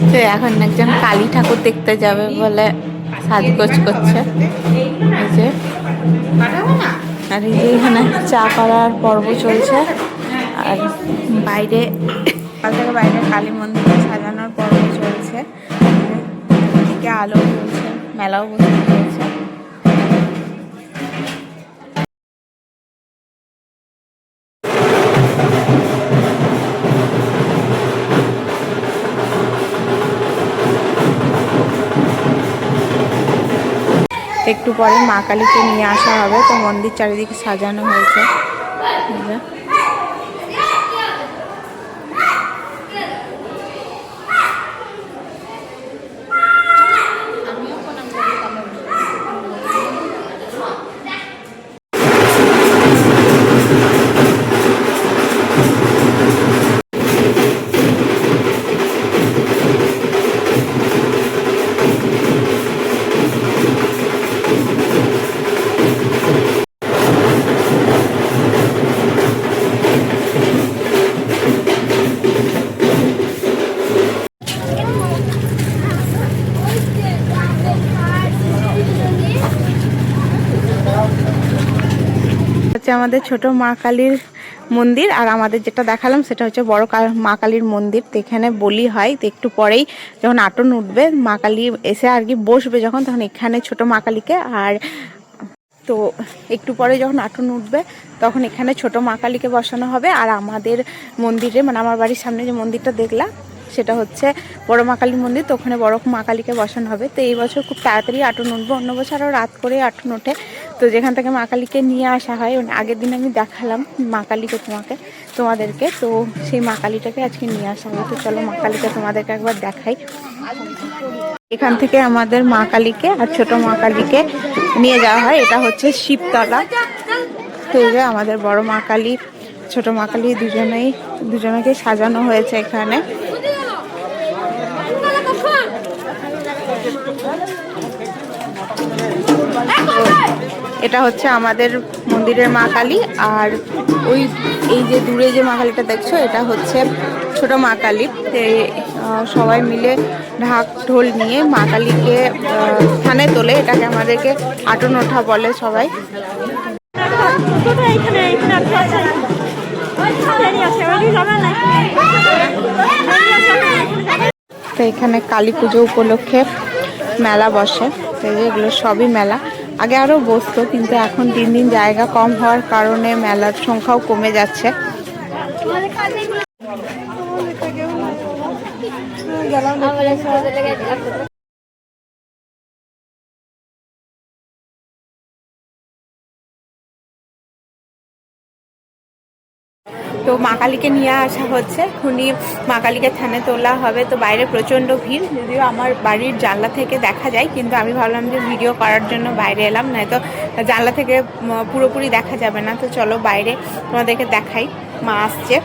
তো এখন একজন কালী ঠাকুর দেখতে যাবে বলে সাজগোজ করছে। এই যে আর এই যে এখানে চা করার পর্ব চলছে। আর বাইরে বাইরে কালী মন্দিরে সাজানোর পর্ব চলছে। এদিকে আলো চলছে, মেলাও বসে গিয়েছে। একটু পরে মা কালীকে নিয়ে আসা হবে, তো মন্দির চারিদিকে সাজানো হয়েছে। হচ্ছে আমাদের ছোট মা কালীর মন্দির। আর আমাদের যেটা দেখালাম সেটা হচ্ছে বড় মা কালীর মন্দির। তো এখানে বলি হয়, তো একটু পরেই যখন আটন উঠবে মা কালী এসে আর কি বসবে যখন, তখন এখানে ছোট মা কালীকে আর তো একটু পরে যখন আটন উঠবে তখন এখানে ছোট মা কালীকে বসানো হবে। আর আমাদের মন্দিরে মানে আমার বাড়ির সামনে যে মন্দিরটা দেখলাম সেটা হচ্ছে বড় মা কালীর মন্দির, তো ওখানে বড় মা কালীকে বসানো হবে। তো এই বছর খুব তাড়াতাড়ি আটন উঠবে, অন্য বছর আরও রাত করে আটন ওঠে। তো যেখান থেকে মা কালীকে নিয়ে আসা হয়, আগের দিন আমি দেখালাম মা কালীকে তোমাদেরকে, তো সেই মা কালীটাকে আজকে নিয়ে আসা হবে। তো চলো মা কালীকে তোমাদেরকে একবার দেখাই। এখান থেকে আমাদের মা কালীকে আর ছোট মা কালীকে নিয়ে যাওয়া হয়। এটা হচ্ছে শিবতলা। তো এই যে আমাদের বড় মা কালী ছোট মা কালী দুজনেকে সাজানো হয়েছে এখানে। এটা হচ্ছে আমাদের মন্দিরের মা কালী। আর ওই এই যে দূরে যে মা কালীটা দেখছো এটা হচ্ছে ছোট মা কালী। সবাই মিলে ঢাক ঢোল নিয়ে মা কালীকে স্থানে তোলে, এটাকে আমাদেরকে আটন ওঠা বলে সবাই। তো এখানে কালী পুজো উপলক্ষে মেলা বসে। তো এগুলো সবই মেলা, আগে আরও বসতো কিন্তু এখন দিন দিন জায়গা কম হওয়ার কারণে মেলার সংখ্যাও কমে যাচ্ছে। তো মা কালীকে নিয়ে আসা হচ্ছে, এখনই মা কালীকে থানে তোলা হবে। তো বাইরে প্রচণ্ড ভিড়, যদিও আমার বাড়ির জানলা থেকে দেখা যায়, কিন্তু আমি ভাবলাম যে ভিডিও করার জন্য বাইরে এলাম, নয়তো জানলা থেকে পুরোপুরি দেখা যাবে না। তো চলো বাইরে তোমাদেরকে দেখাই, মা আসছে।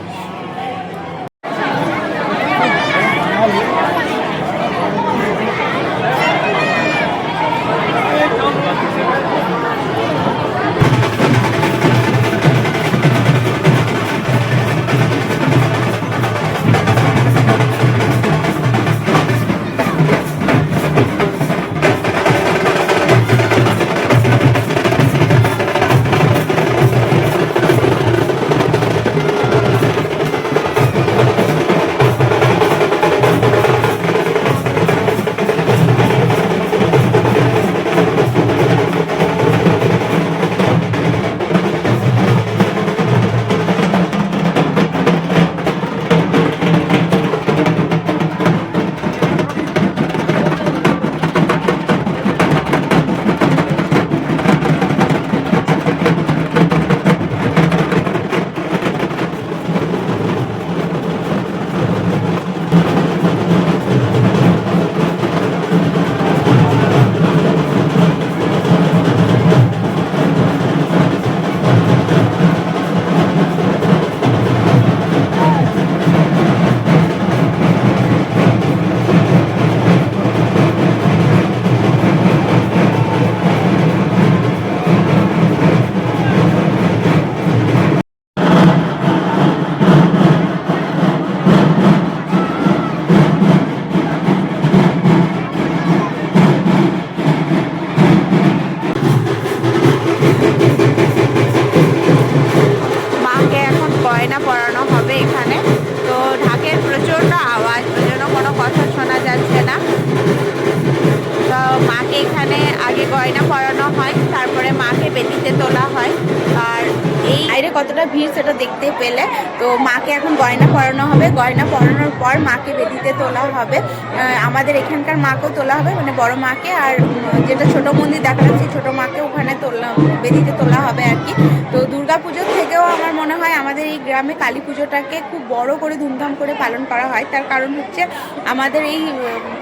বাইরে কতটা ভিড় সেটা দেখতে পেলে। তো মাকে এখন গয়না পরানো হবে, গয়না পরানোর পর মাকে বেদিতে তোলা হবে। আমাদের এখানকার মাকেও তোলা হবে, মানে বড় মাকে, আর যেটা ছোট মন্দির দেখালাম সেই ছোটো মাকে ওখানে বেদিতে তোলা হবে আর কি। তো দুর্গা পুজোর থেকেও আমার মনে হয় আমাদের এই গ্রামে কালী পুজোটাকে খুব বড় করে ধুমধাম করে পালন করা হয়। তার কারণ হচ্ছে আমাদের এই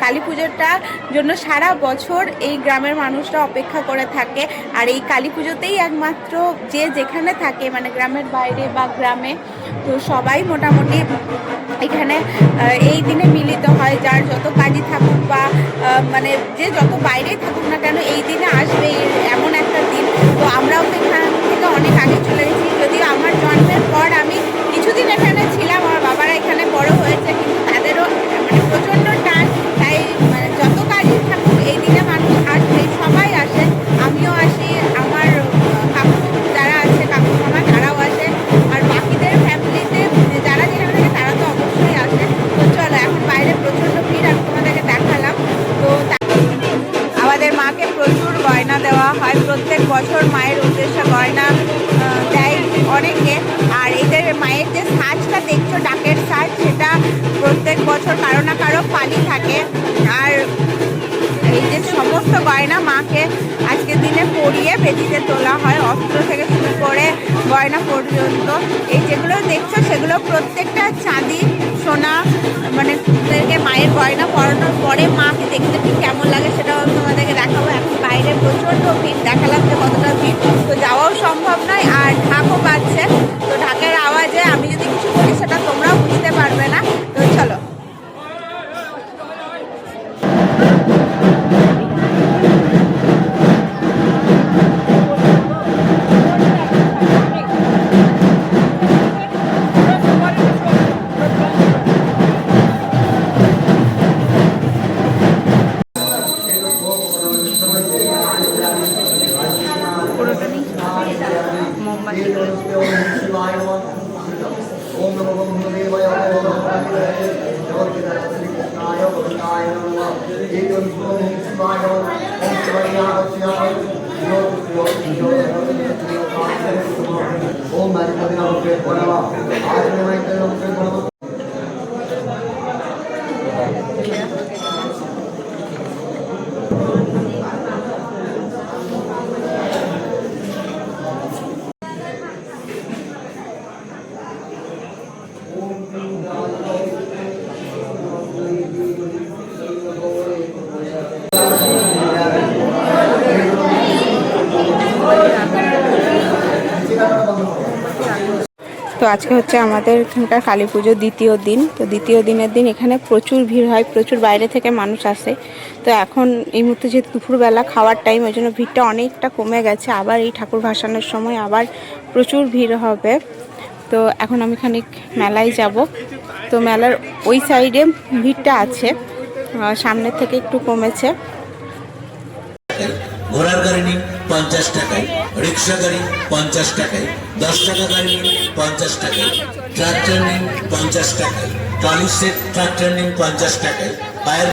কালী পুজোটার জন্য সারা বছর এই গ্রামের মানুষরা অপেক্ষা করে থাকে। আর এই কালী পুজোতেই একমাত্র যে যেখানে থাকে, মানে গ্রামের বাইরে বা গ্রামে, তো সবাই মোটামুটি এখানে এই দিনে মিলিত হয়। যার যত কাজই থাকুক বা মানে যে যত বাইরেই থাকুক না কেন, এই দিনে আসবে, এমন একটা দিন। তো আমরাও তো এখান থেকে অনেক আগে চলে গেছি, যদিও আমার জন্মের পর আমি কিছুদিন এখানে ছিলাম, আমার বাবারা এখানে বড় হয়েছে, কিন্তু তাদেরও মানে প্রচণ্ড টান। তাই মানে যত কাজই থাকুক এই দিনে মানুষ আসবে, সবাই আসে, আমিও আসি, আমার কাকু যারা আছে, কাকু মামা তারাও আসে, আর বাকিদের ফ্যামিলিতে যারা যেখানে থাকে তারা তো অবশ্যই আসে। তো চলো, এখন বাইরে প্রচণ্ড ভিড়, আমি তোমাদেরকে দেখালাম। তো আমাদের মাকে প্রচুর গয়না দেওয়া হয়, প্রত্যেক বছর মায়ের উদ্দেশ্যে গয়না দেয় অনেকে। আর এদের মায়ের যে সাজটা দেখছো, ডাকের সাজ, সেটা প্রত্যেক বছর কারো না কারো পালি থাকে। আর এই যে সমস্ত গয়না মাকে আজকের দিনে পরিয়ে বেদিতে তোলা হয়, অস্ত্র থেকে শুরু করে গয়না পর্যন্ত। এই যেগুলো দেখছো সেগুলো প্রত্যেকটা চাঁদি সোনা, মানে মায়ের গয়না পরানোর পরে মাকে দেখতে ঠিক কেমন লাগে সেটাও আমি তোমাদেরকে দেখাবো। এখন বাইরে প্রচণ্ড ভিড়, দেখালাম যে কতটা ভিড়, তো যাওয়াও সম্ভব নয়। আর ঢাকও বাজছে, তো ঢাকের আওয়াজে আমি যদি কিছু বলি সেটা তোমরাও বুঝতে পারবে না। তো চলো। তো আজকে হচ্ছে আমাদের এখানকার কালী পুজোর দ্বিতীয় দিন। তো দ্বিতীয় দিনের দিন এখানে প্রচুর ভিড় হয়, প্রচুর বাইরে থেকে মানুষ আসে। তো এখন এই মুহূর্তে যেহেতু দুপুরবেলা খাওয়ার টাইম, ওই জন্য ভিড়টা অনেকটা কমে গেছে। আবার এই ঠাকুর ভাসানোর সময় আবার প্রচুর ভিড় হবে। তো এখন আমি খানিক মেলায় যাব। তো মেলার ওই সাইডে ভিড়টা আছে, সামনের থেকে একটু কমেছে। ঘোড়ার গাড়ি নিন 50 টাকায়, রিক্সা গাড়ি 50 টাকায়, 10 টাকা গাড়ি নিন 50 টাকায়, ট্রাক্টর নিন 50 টাকায়, ট্রলি সেট ট্রাক্টর নিন 50 টাকায়, পায়ের